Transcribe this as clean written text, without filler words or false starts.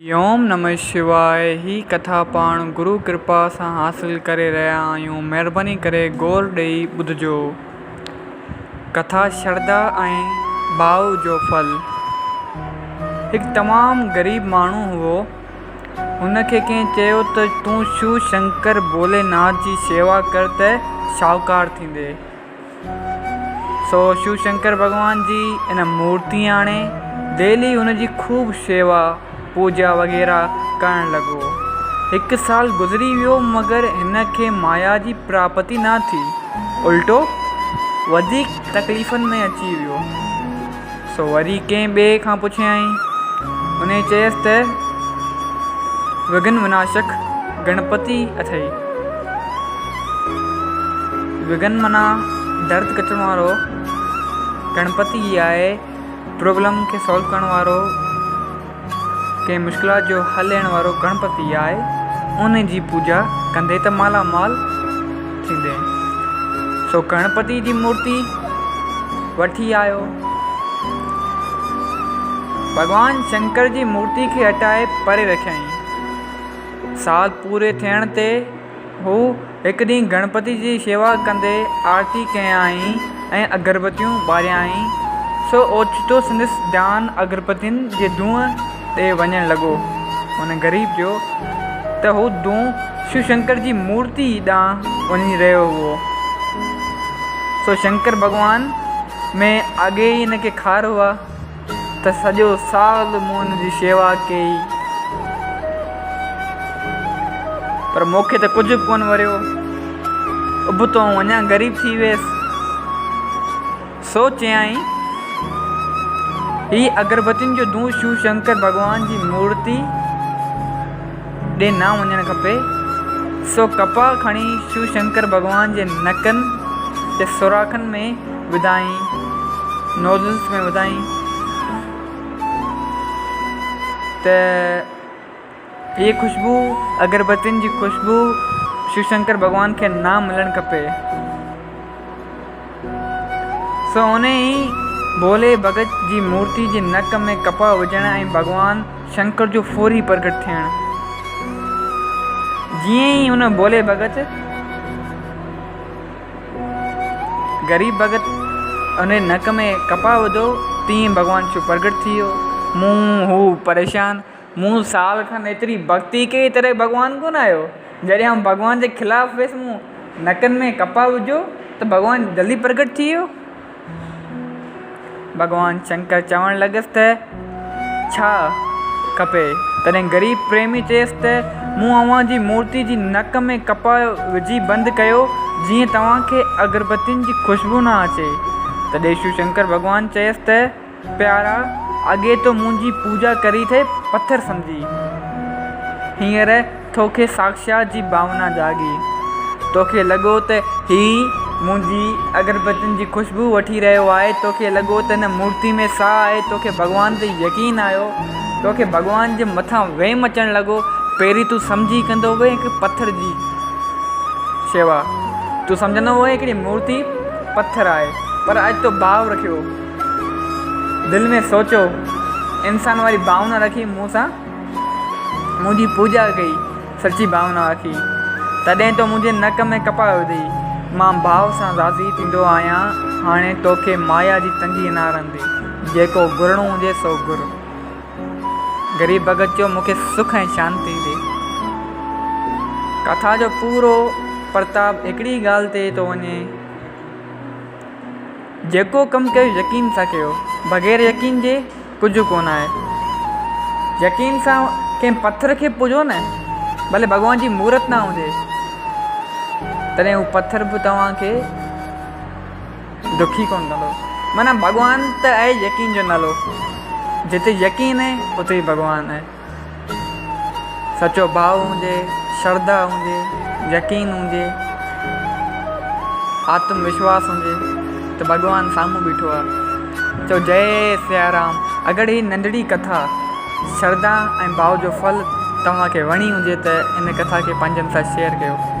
ओम नमः शिवाय। ही कथा पाण गुरु कृपा सां हासिल करे रहिया आहियूं। महिरबानी करे गौर ॾेई ॿुधिजो। कथा श्रद्धा ऐं भाव जो फल। हिकु तमामु ग़रीब माण्हू हुओ। हुनखे कंहिं चयो त तूं शिव शंकर भोलेनाथ जी शेवा कर त शाहूकार थींदे। सो शिव शंकर भॻवान जी इन मूर्ति आणे डेली हुनजी खूब शेवा पूजा वग़ैरह करण लॻो। हिकु साल गुज़री वियो मगर हिन खे माया जी प्राप्ति न थी, उल्टो वधीक तकलीफ़ुनि में अची वियो। सो वरी कंहिं ॿिए खां पुछियईं। उन चयसि त विघ्न विनाशक गणपति अथई। विघ्न माना दर्द कचण वारो, गणपति आहे प्रॉब्लम खे सॉल्व करण वारो, कंहिं मुश्किलात जो हल ॾियण वारो गणपति आहे। उन जी पूजा कंदे त मालामाल थींदे। सो गणपति जी मूर्ति वठी आयो। भॻवान शंकर जी मूर्ति खे हटाए परे रखियईं। साल पूरे थियण ते हू हिकु ॾींहुं गणपति जी शेवा कंदे आरती कयाईं ऐं अगरबत्तियूं ॿारियाईं। सो ओचितो संदसि ध्यानु अगरबत्तियुनि जे धूंअं ॾे वञणु लॻो। हुन ग़रीब जो त हू धूं शिव शंकर जी मूर्ति ॾांहुं वञी रहियो हुओ। सो शंकर भॻवान में अॻे ई हिन खे खार हुआ त सॼो साल मूं हुन जी शेवा कई, पर मूंखे त कुझु बि कोन वरियो। उबतो अञा ग़रीब थी वियसि। सो चयाईं ही अगरबत्तियुनि जो धूं शिव शंकर भॻवान जी मूर्ति ॾे न वञणु खपे। सो कपा खणी शिव शंकर भॻवान जे नकनि जे सुराखनि में विधाईं, नोज़ल्स में विधाईं त ये ख़ुशबू अगरबत्तियुनि जी ख़ुशबू शिव शंकर भॻवान खे न मिलणु खपे। सो उन ई भोले भगत जी मूर्ति जे नक में कपा विझण ऐं भॻवान शंकर जो फौरी प्रगट थियण। जीअं ई हुन भोले भगत ग़रीब भगत उन नक में कपा विधो, तीअं भॻवान शिव प्रगट थी वियो। मूं हू परेशान, मूं साल खनि एतिरी भक्ति कई तरह भॻवान कोन आयो। जॾहिं आउं भॻवान जे ख़िलाफ़ु वियुसि, मूं नकनि में कपा विझो त भॻवान जल्दी प्रगट थी वियो। भॻवान शंकर चवणु लॻसि त छा खपे। तॾहिं ग़रीब प्रेमी चयसि त मूं अव्हां जी मूर्ति जी नक में कपा विझी बंदि कयो जीअं तव्हांखे अगरबत्तियुनि जी ख़ुशबू न अचे। तॾहिं शिव शंकर भॻवान चयसि त प्यारा, अॻे तो मुंहिंजी पूजा करी थे पत्थर सम्झी, हींअर तोखे साक्षात जी भावना जागी। तोखे लॻो त ही मुंहिंजी अगरबत्तियुनि जी ख़ुशबू वठी रहियो आहे। तोखे लॻो त हिन मूर्ति में साह आहे। तोखे भॻवान ते यकीन आयो। तोखे भॻवान जे मथां वहम अचणु लॻो। पहिरीं तूं सम्झी कंदो हुए हिकु पत्थर जी शेवा, तूं सम्झंदो हुए हिकिड़ी मूर्ति पत्थर आहे, पर अॼु तो भाव रखियो, दिलि में सोचो, इंसान वारी भावना रखी मूं सां मुंहिंजी पूजा कई, सची भावना रखी, तॾहिं तो मुंहिंजे नक में कपा विधई। मां भाव सां राज़ी थींदो आहियां। हाणे तोखे माया जी तंगी न रहंदी। जेको घुरणो हुजे सो घुर। ग़रीब भगत चयो मूंखे सुख ऐं शांती ॾे। कथा जो पूरो प्रताप हिकिड़ी ॻाल्हि ते थो वञे, जेको कमु कयो यकीन सां कयो। बग़ैर यकीन जे कुझु कोन आहे। यकीन सां कंहिं पत्थर खे पूजो न, भले भॻवान जी मूर्त न हुजे, तॾहिं हू पत्थर बि तव्हांखे दुखी कोन कंदो। माना भॻवान त आहे यकीन जो नालो। जिते यकीन आहे उते ई भॻवान आहे। सचो भाव हुजे, श्रद्धा हुजे, यकीन हुजे, आत्मविश्वास हुजे त भॻवान साम्हूं बीठो आहे। चओ जय सियाराम। अगरि ही नंढड़ी कथा श्रद्धा ऐं भाव जो फल तव्हांखे वणी हुजे त इन कथा खे पंहिंजनि सां शेयर कयो।